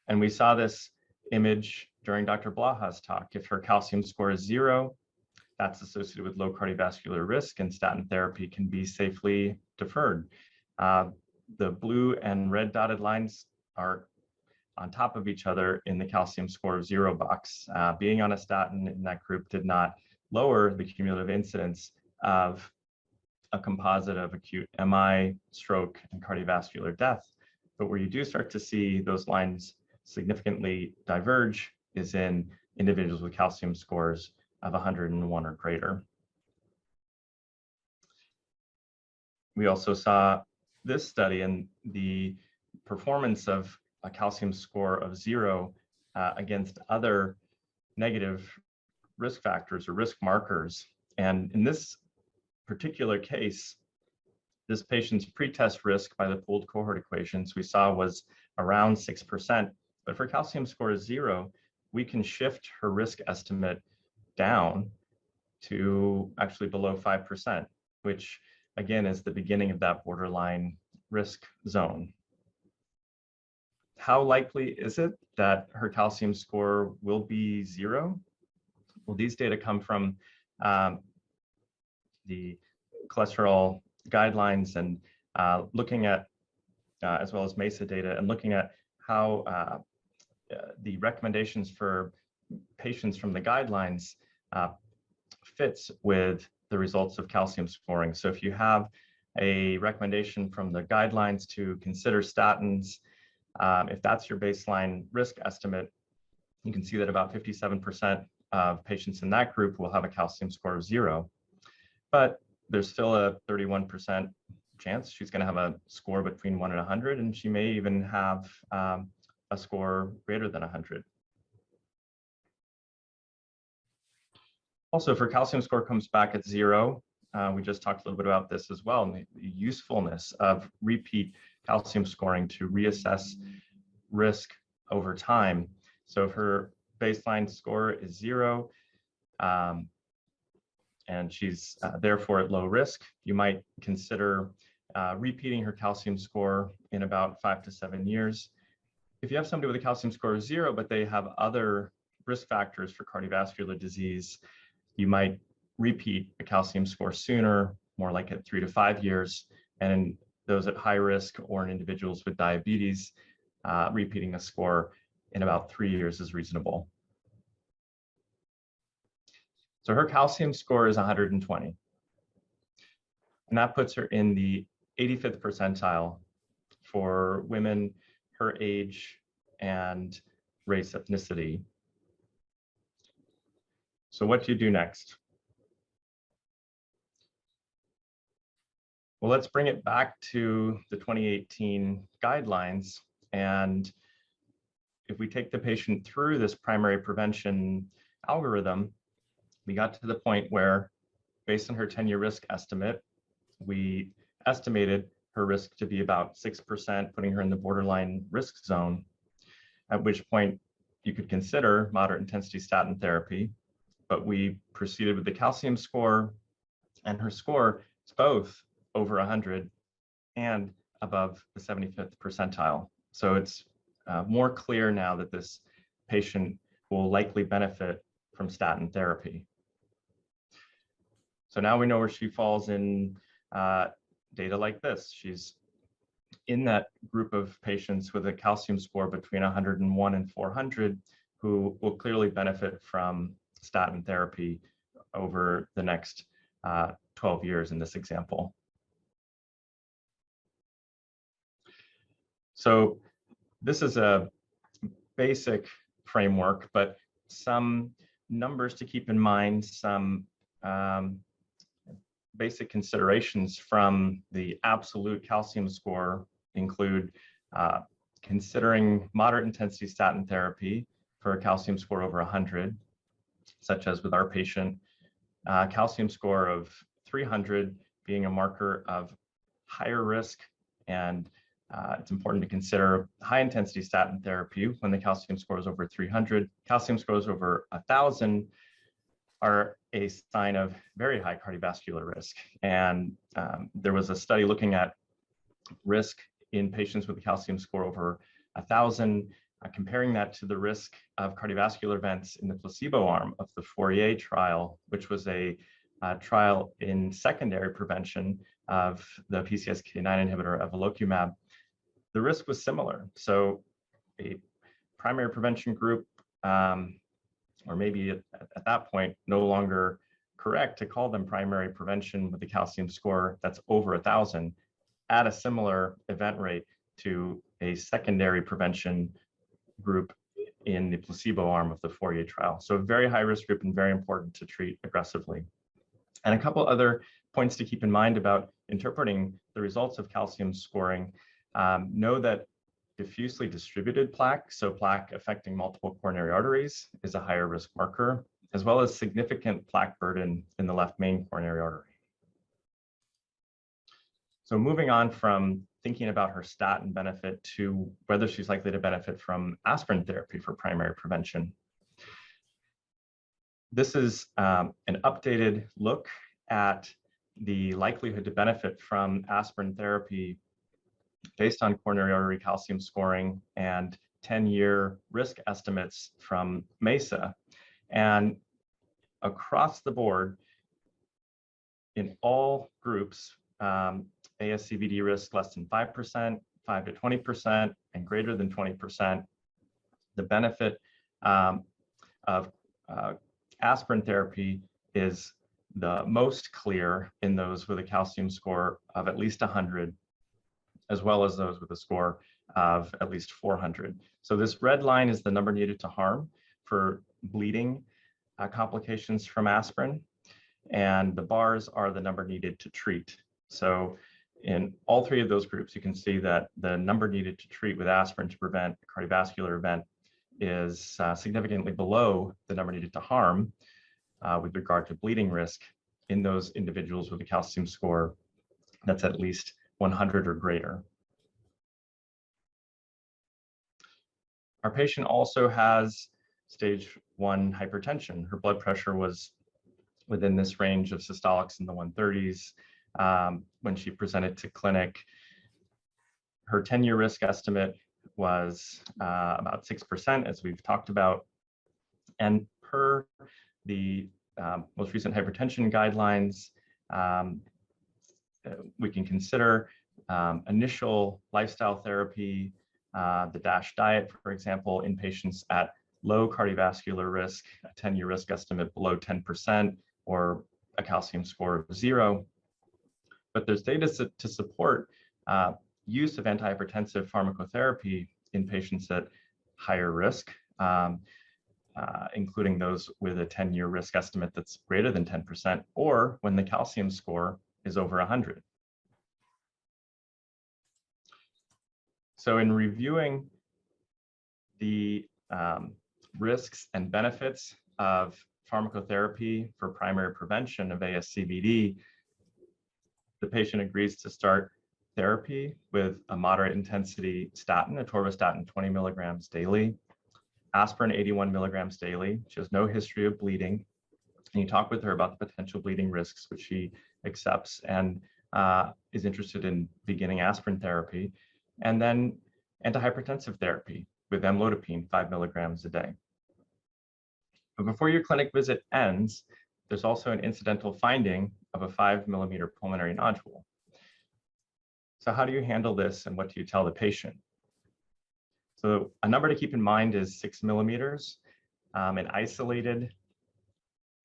And we saw this image during Dr. Blaha's talk. If her calcium score is 0, that's associated with low cardiovascular risk, and statin therapy can be safely deferred. The blue and red dotted lines are on top of each other in the calcium score of 0 box. Being on a statin in that group did not lower the cumulative incidence of a composite of acute MI, stroke, and cardiovascular death. But where you do start to see those lines significantly diverge is in individuals with calcium scores of 101 or greater. We also saw this study and the performance of a calcium score of 0 against other negative risk factors or risk markers. And in this particular case, this patient's pretest risk by the pooled cohort equations we saw was around 6%. But for calcium score 0, we can shift her risk estimate down to actually below 5%, which again is the beginning of that borderline risk zone. How likely is it that her calcium score will be 0? Well, these data come from the cholesterol guidelines and looking at, as well as MESA data, and looking at how the recommendations for patients from the guidelines fits with the results of calcium scoring. So if you have a recommendation from the guidelines to consider statins, if that's your baseline risk estimate, you can see that about 57% of patients in that group will have a calcium score of 0. But there's still a 31% chance she's going to have a score between 1 and 100, and she may even have a score greater than 100. Also, if her calcium score comes back at 0, we just talked a little bit about this as well, and the usefulness of repeat calcium scoring to reassess risk over time. So if her baseline score is 0, and she's therefore at low risk, you might consider repeating her calcium score in about 5 to 7 years. If you have somebody with a calcium score of 0, but they have other risk factors for cardiovascular disease, you might repeat a calcium score sooner, more like at 3 to 5 years. And in those at high risk or in individuals with diabetes, repeating a score in about 3 years is reasonable. So her calcium score is 120. And that puts her in the 85th percentile for women her age and race ethnicity. So what do you do next? Well, let's bring it back to the 2018 guidelines. And if we take the patient through this primary prevention algorithm, we got to the point where, based on her 10-year risk estimate, we estimated her risk to be about 6%, putting her in the borderline risk zone, at which point you could consider moderate intensity statin therapy. But we proceeded with the calcium score, and her score is both over 100 and above the 75th percentile. So it's more clear now that this patient will likely benefit from statin therapy. So now we know where she falls in data like this. She's in that group of patients with a calcium score between 101 and 400 who will clearly benefit from statin therapy over the next 12 years in this example. So this is a basic framework, but some numbers to keep in mind, some basic considerations from the absolute calcium score include considering moderate intensity statin therapy for a calcium score over 100, such as with our patient, calcium score of 300 being a marker of higher risk. And it's important to consider high intensity statin therapy when the calcium score is over 300. Calcium scores over 1,000 are a sign of very high cardiovascular risk. And there was a study looking at risk in patients with a calcium score over 1,000, comparing that to the risk of cardiovascular events in the placebo arm of the FOURIER trial, which was a trial in secondary prevention of the PCSK9 inhibitor evolocumab. The risk was similar. So a primary prevention group, or maybe at that point, no longer correct to call them primary prevention with a calcium score that's over 1,000 at a similar event rate to a secondary prevention group in the placebo arm of the FOURIER trial. So a very high risk group and very important to treat aggressively. And a couple other points to keep in mind about interpreting the results of calcium scoring. Know that diffusely distributed plaque, so plaque affecting multiple coronary arteries, is a higher risk marker, as well as significant plaque burden in the left main coronary artery. So moving on from thinking about her statin benefit to whether she's likely to benefit from aspirin therapy for primary prevention. This is an updated look at the likelihood to benefit from aspirin therapy based on coronary artery calcium scoring and 10-year risk estimates from MESA. And across the board, in all groups, ASCVD risk less than 5%, 5 to 20%, and greater than 20%, the benefit of aspirin therapy is the most clear in those with a calcium score of at least 100, as well as those with a score of at least 400. So this red line is the number needed to harm for bleeding complications from aspirin, and the bars are the number needed to treat. So in all three of those groups, you can see that the number needed to treat with aspirin to prevent a cardiovascular event is significantly below the number needed to harm with regard to bleeding risk in those individuals with a calcium score that's at least 100 or greater. Our patient also has stage 1 hypertension. Her blood pressure was within this range of systolics in the 130s when she presented to clinic. Her 10-year risk estimate was about 6%, as we've talked about. And per the most recent hypertension guidelines, we can consider initial lifestyle therapy, the DASH diet, for example, in patients at low cardiovascular risk, a 10-year risk estimate below 10%, or a calcium score of 0. But there's data to support use of antihypertensive pharmacotherapy in patients at higher risk, including those with a 10-year risk estimate that's greater than 10%, or when the calcium score is over 100. So in reviewing the risks and benefits of pharmacotherapy for primary prevention of ASCVD, the patient agrees to start therapy with a moderate intensity statin, atorvastatin 20 milligrams daily, aspirin 81 milligrams daily. She has no history of bleeding. And you talk with her about the potential bleeding risks, which she accepts and is interested in beginning aspirin therapy. And then antihypertensive therapy with amlodipine 5 milligrams a day. But before your clinic visit ends, there's also an incidental finding of a 5-millimeter pulmonary nodule. So how do you handle this, and what do you tell the patient? So a number to keep in mind is 6 millimeters. An isolated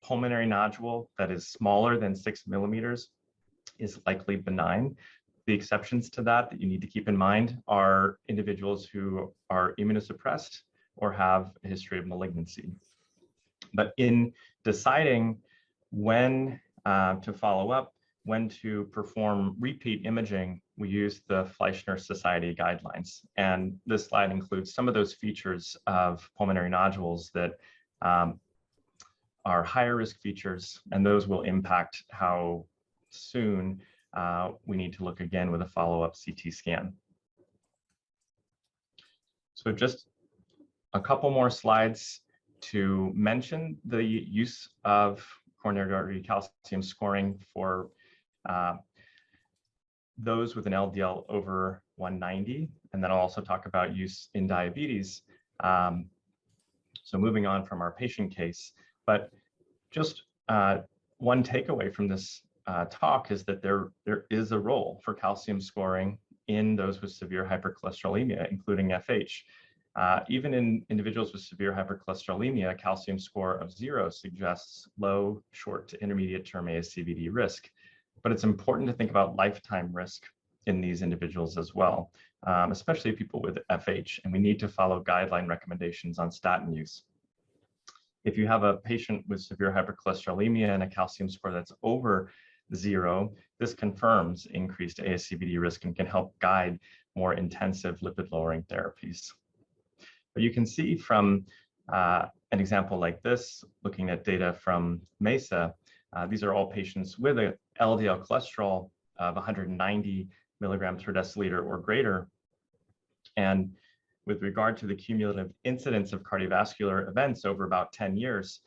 pulmonary nodule that is smaller than 6 millimeters is likely benign. The exceptions to that you need to keep in mind are individuals who are immunosuppressed or have a history of malignancy. But in deciding when to follow up, when to perform repeat imaging we used the Fleischner Society guidelines. And this slide includes some of those features of pulmonary nodules that are higher risk features, and those will impact how soon we need to look again with a follow-up CT scan. So just a couple more slides to mention the use of coronary artery calcium scoring for those with an LDL over 190, and then I'll also talk about use in diabetes. So moving on from our patient case, but just one takeaway from this talk is that there is a role for calcium scoring in those with severe hypercholesterolemia, including FH. Even in individuals with severe hypercholesterolemia, a calcium score of 0 suggests low, short to intermediate term ASCVD risk. But it's important to think about lifetime risk in these individuals as well, especially people with FH, and we need to follow guideline recommendations on statin use. If you have a patient with severe hypercholesterolemia and a calcium score that's over 0, this confirms increased ASCVD risk and can help guide more intensive lipid-lowering therapies. But you can see from an example like this, looking at data from MESA, these are all patients with a LDL cholesterol of 190 milligrams per deciliter or greater. And with regard to the cumulative incidence of cardiovascular events over about 10 years,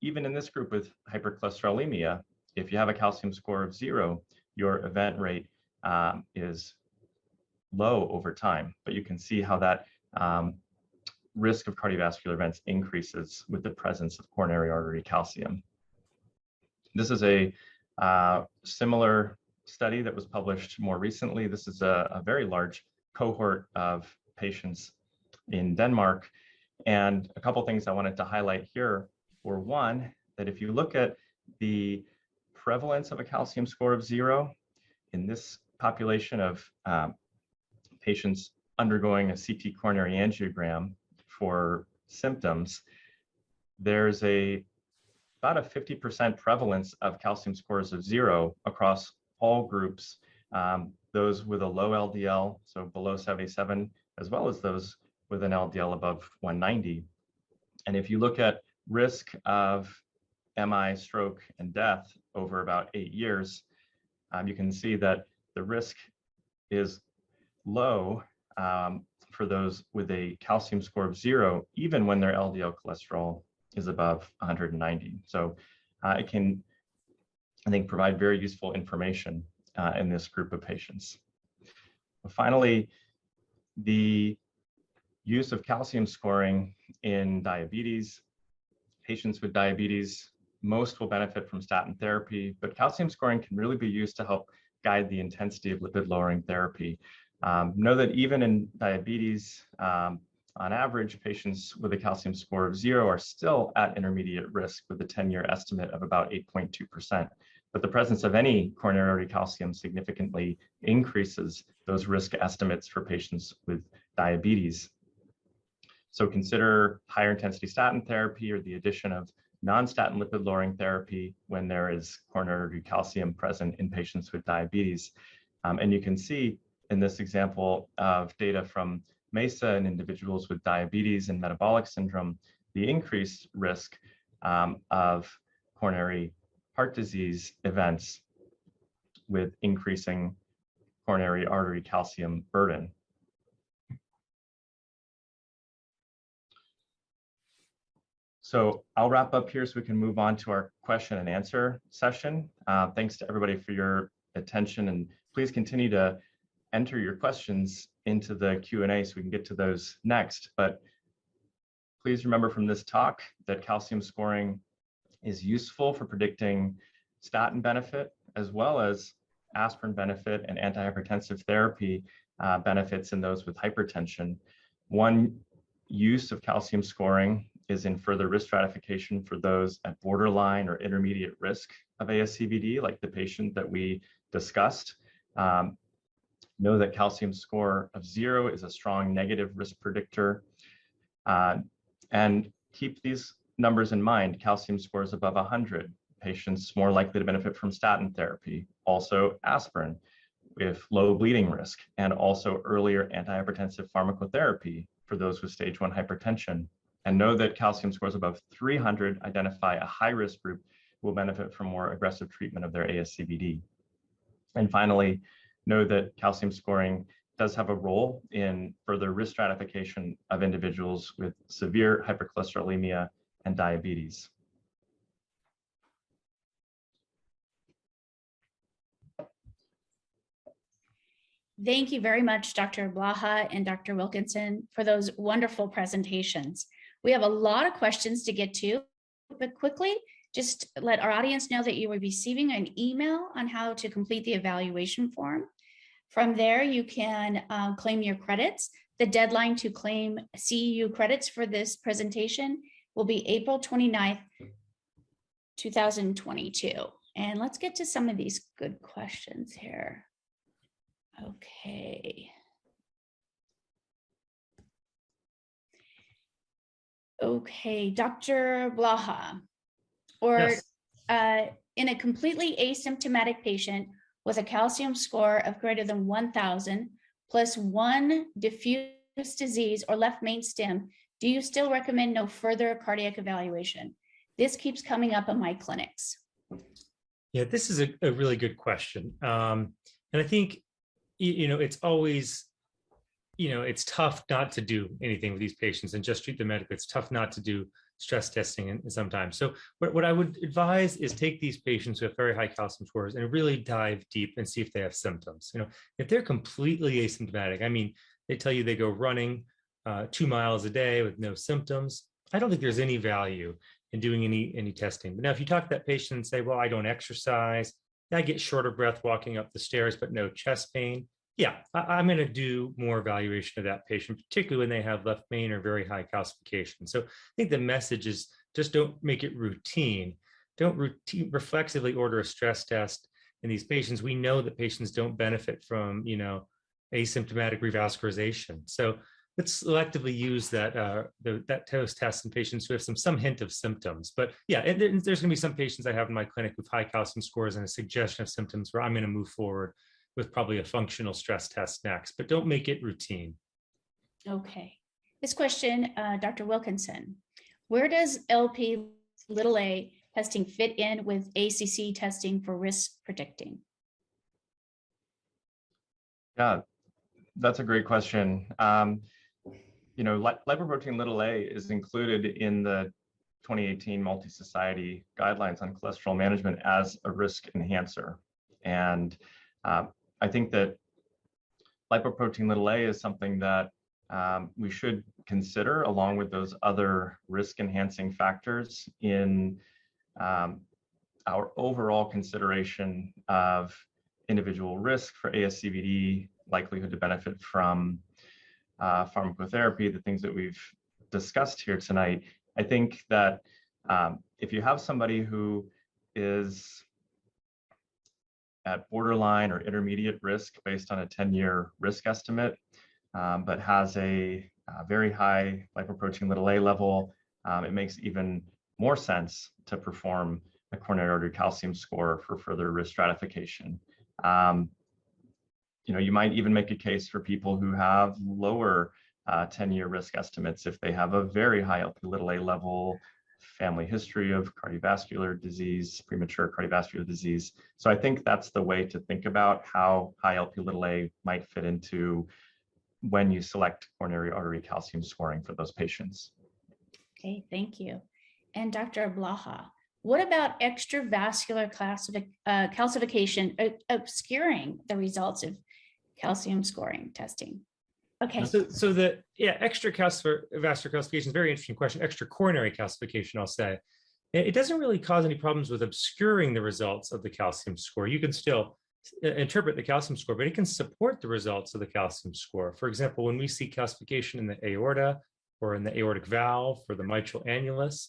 even in this group with hypercholesterolemia, if you have a calcium score of 0, your event rate is low over time. But you can see how that risk of cardiovascular events increases with the presence of coronary artery calcium. This is a similar study that was published more recently. This is a very large cohort of patients in Denmark. And a couple things I wanted to highlight here were, one, that if you look at the prevalence of a calcium score of 0 in this population of patients undergoing a CT coronary angiogram for symptoms, there's about a 50% prevalence of calcium scores of 0 across all groups, those with a low LDL, so below 77, as well as those with an LDL above 190. And if you look at risk of MI, stroke, and death over about 8 years, you can see that the risk is low for those with a calcium score of 0, even when their LDL cholesterol is above 190. So it can, I think, provide very useful information in this group of patients. Finally, the use of calcium scoring in diabetes. Patients with diabetes, most will benefit from statin therapy, but calcium scoring can really be used to help guide the intensity of lipid-lowering therapy. Know that even in diabetes, on average, patients with a calcium score of 0 are still at intermediate risk with a 10-year estimate of about 8.2%. But the presence of any coronary artery calcium significantly increases those risk estimates for patients with diabetes. So consider higher intensity statin therapy or the addition of non-statin lipid-lowering therapy when there is coronary artery calcium present in patients with diabetes. And you can see in this example of data from MESA in individuals with diabetes and metabolic syndrome, the increased risk of coronary heart disease events with increasing coronary artery calcium burden. So I'll wrap up here so we can move on to our question and answer session. Thanks to everybody for your attention, and please continue to enter your questions into the Q&A so we can get to those next. But please remember from this talk that calcium scoring is useful for predicting statin benefit as well as aspirin benefit and antihypertensive therapy benefits in those with hypertension. One use of calcium scoring is in further risk stratification for those at borderline or intermediate risk of ASCVD, like the patient that we discussed. Know that calcium score of 0 is a strong negative risk predictor. And keep these numbers in mind. Calcium scores above 100, patients more likely to benefit from statin therapy. Also aspirin. with low bleeding risk, and also earlier antihypertensive pharmacotherapy for those with stage 1 hypertension. And know that calcium scores above 300 identify a high-risk group who will benefit from more aggressive treatment of their ASCVD. And finally, know that calcium scoring does have a role in further risk stratification of individuals with severe hypercholesterolemia and diabetes. Thank you very much, Dr. Blaha and Dr. Wilkinson, for those wonderful presentations. We have a lot of questions to get to, but quickly, just let our audience know that you will be receiving an email on how to complete the evaluation form. From there, you can claim your credits. The deadline to claim CEU credits for this presentation will be April 29th, 2022. And let's get to some of these good questions here. Okay. Okay, Dr. Blaha, or Yes. In a completely asymptomatic patient with a calcium score of greater than 1,000 plus 1 diffuse disease or left main stem, do you still recommend no further cardiac evaluation? This keeps coming up in my clinics. Yeah, this is a really good question. And I think, it's always, it's tough not to do anything with these patients and just treat them medically. It's tough not to do stress testing and sometimes. So what I would advise is take these patients who have very high calcium scores and really dive deep and see if they have symptoms. If they're completely asymptomatic, I mean, they tell you they go running 2 miles a day with no symptoms. I don't think there's any value in doing any testing. But now if you talk to that patient and say, well, I don't exercise, I get short of breath walking up the stairs, but no chest pain. Yeah, I'm going to do more evaluation of that patient, particularly when they have left main or very high calcification. So I think the message is just don't make it routine. Don't reflexively order a stress test in these patients. We know that patients don't benefit from, asymptomatic revascularization. So let's selectively use that those tests in patients who have some hint of symptoms. But yeah, there's going to be some patients I have in my clinic with high calcium scores and a suggestion of symptoms where I'm going to move forward with probably a functional stress test next, but don't make it routine. Okay. This question, Dr. Wilkinson, where does Lp(a) testing fit in with ACC testing for risk predicting? Yeah, that's a great question. Lipoprotein(a) is included in the 2018 Multi-Society Guidelines on Cholesterol Management as a risk enhancer. And I think that lipoprotein(a) is something that we should consider along with those other risk enhancing factors in our overall consideration of individual risk for ASCVD, likelihood to benefit from pharmacotherapy, the things that we've discussed here tonight. I think that if you have somebody who is at borderline or intermediate risk based on a 10-year risk estimate, but has a very high lipoprotein(a) level, it makes even more sense to perform a coronary artery calcium score for further risk stratification. You might even make a case for people who have lower 10-year risk estimates if they have a very high Lp(a) level, family history of cardiovascular disease, premature cardiovascular disease. So I think that's the way to think about how high Lp(a) might fit into when you select coronary artery calcium scoring for those patients. Okay, thank you. And Dr. Blaha, what about extravascular calcification obscuring the results of calcium scoring testing? Okay. So the extravascular calcification is a very interesting question. Extra coronary calcification, I'll say, it doesn't really cause any problems with obscuring the results of the calcium score. You can still interpret the calcium score, but it can support the results of the calcium score. For example, when we see calcification in the aorta or in the aortic valve or the mitral annulus,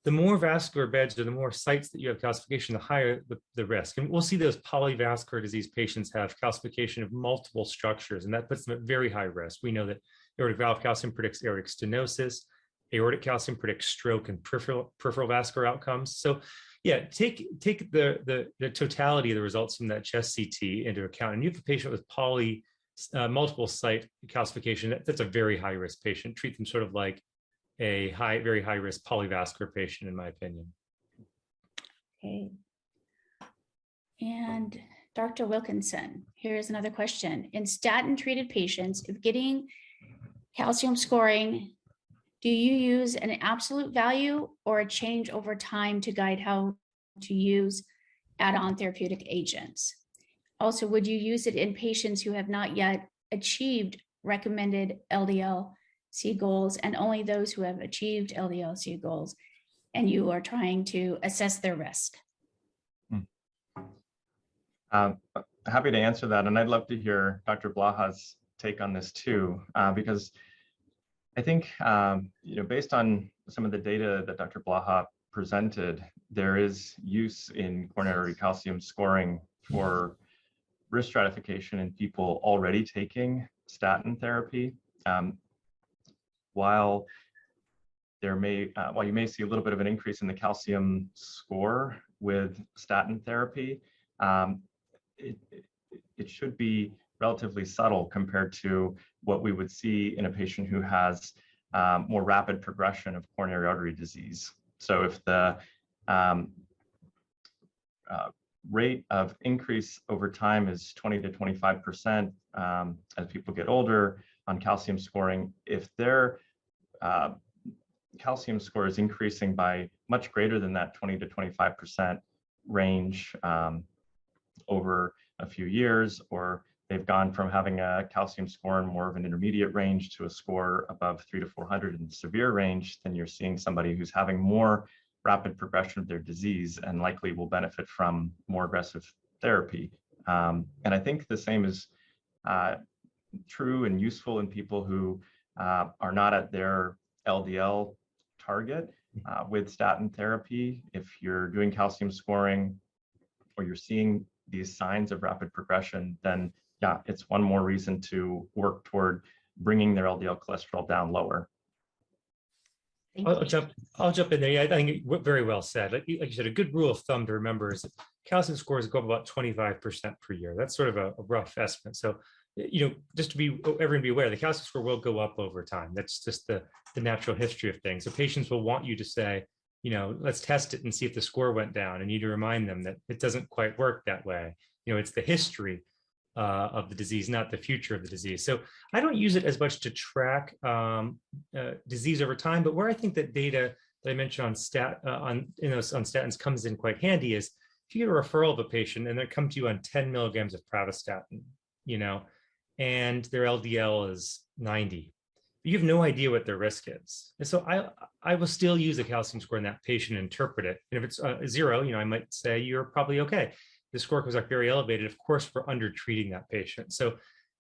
the more vascular beds or the more sites that you have calcification, the higher the risk. And we'll see those polyvascular disease patients have calcification of multiple structures, and that puts them at very high risk. We know that aortic valve calcium predicts aortic stenosis, aortic calcium predicts stroke and peripheral vascular outcomes. So yeah, take the totality of the results from that chest CT into account. And you have a patient with multiple site calcification. That's a very high risk patient. Treat them sort of like a very high risk polyvascular patient, in my opinion. Okay. And Dr. Wilkinson, here's another question. In statin-treated patients, if getting calcium scoring, do you use an absolute value or a change over time to guide how to use add-on therapeutic agents? Also, would you use it in patients who have not yet achieved recommended LDL-C goals and only those who have achieved LDL-C goals and you are trying to assess their risk? Happy to answer that. And I'd love to hear Dr. Blaha's take on this too, because I think, based on some of the data that Dr. Blaha presented, there is use in coronary calcium scoring for risk stratification in people already taking statin therapy. While you may see a little bit of an increase in the calcium score with statin therapy, it should be relatively subtle compared to what we would see in a patient who has more rapid progression of coronary artery disease. So if the rate of increase over time is 20 to 25% as people get older on calcium scoring, if their calcium score is increasing by much greater than that 20 to 25% range over a few years, or they've gone from having a calcium score in more of an intermediate range to a score above 300 to 400 in the severe range, then you're seeing somebody who's having more rapid progression of their disease and likely will benefit from more aggressive therapy. And I think the same is true and useful in people who are not at their LDL target with statin therapy. If you're doing calcium scoring or you're seeing these signs of rapid progression, then yeah, it's one more reason to work toward bringing their LDL cholesterol down lower. I'll jump in there. Yeah, I think very well said. Like you said, a good rule of thumb to remember is that calcium scores go up about 25% per year. That's sort of a rough estimate. So, just to be everyone be aware, the calcium score will go up over time. That's just the natural history of things. So patients will want you to say, let's test it and see if the score went down. And you need to remind them that it doesn't quite work that way. It's the history of the disease, not the future of the disease. So I don't use it as much to track disease over time, but where I think that data that I mentioned on statins comes in quite handy is if you get a referral of a patient and they come to you on 10 milligrams of pravastatin, and their LDL is 90. You have no idea what their risk is. And so I will still use a calcium score in that patient and interpret it. And if it's 0, I might say you're probably okay. The score comes up very elevated. Of course, we're under treating that patient. So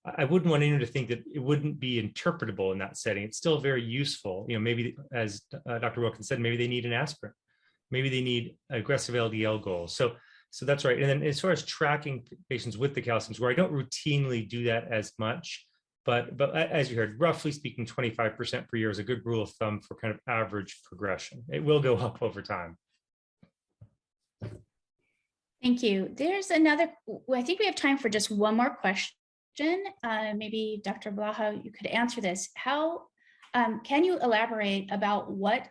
I wouldn't want anyone to think that it wouldn't be interpretable in that setting. It's still very useful. Maybe as Dr. Wilkinson said, maybe they need an aspirin. Maybe they need aggressive LDL goals. So that's right. And then as far as tracking patients with the calcium score, I don't routinely do that as much. But as you heard, roughly speaking, 25% per year is a good rule of thumb for kind of average progression. It will go up over time. Thank you. There's another, I think we have time for just one more question. Maybe Dr. Blaha, you could answer this. How can you elaborate about what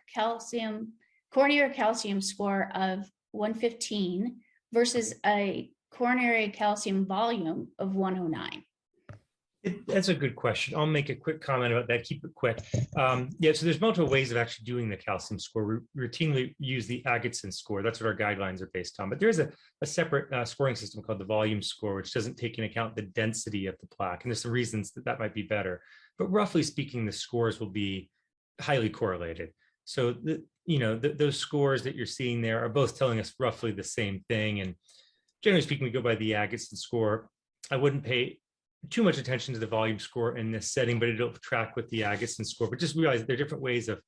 coronary calcium score of 115 versus a coronary calcium volume of 109? That's a good question. I'll make a quick comment about that. Keep it quick. So there's multiple ways of actually doing the calcium score. We routinely use the Atkinson score. That's what our guidelines are based on. But there's a separate scoring system called the volume score, which doesn't take into account the density of the plaque. And there's some reasons that might be better. But roughly speaking, the scores will be highly correlated. So those scores that you're seeing there are both telling us roughly the same thing. And generally speaking, we go by the Atkinson score. I wouldn't pay too much attention to the volume score in this setting, but it'll track with the Atkinson score. But just realize there are different ways of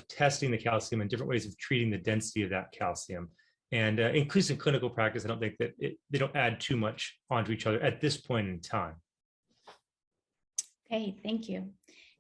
testing the calcium and different ways of treating the density of that calcium. And increasing clinical practice, I don't think that they don't add too much onto each other at this point in time. Okay, thank you.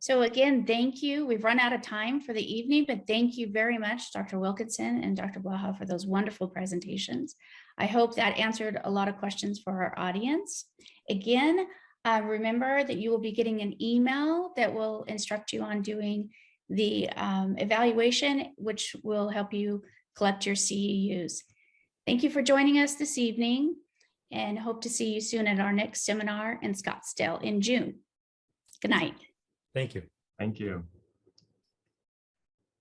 So again, thank you. We've run out of time for the evening, but thank you very much, Dr. Wilkinson and Dr. Blaha, for those wonderful presentations. I hope that answered a lot of questions for our audience. Again, remember that you will be getting an email that will instruct you on doing the evaluation, which will help you collect your CEUs. Thank you for joining us this evening, and hope to see you soon at our next seminar in Scottsdale in June. Good night. Thank you. Thank you.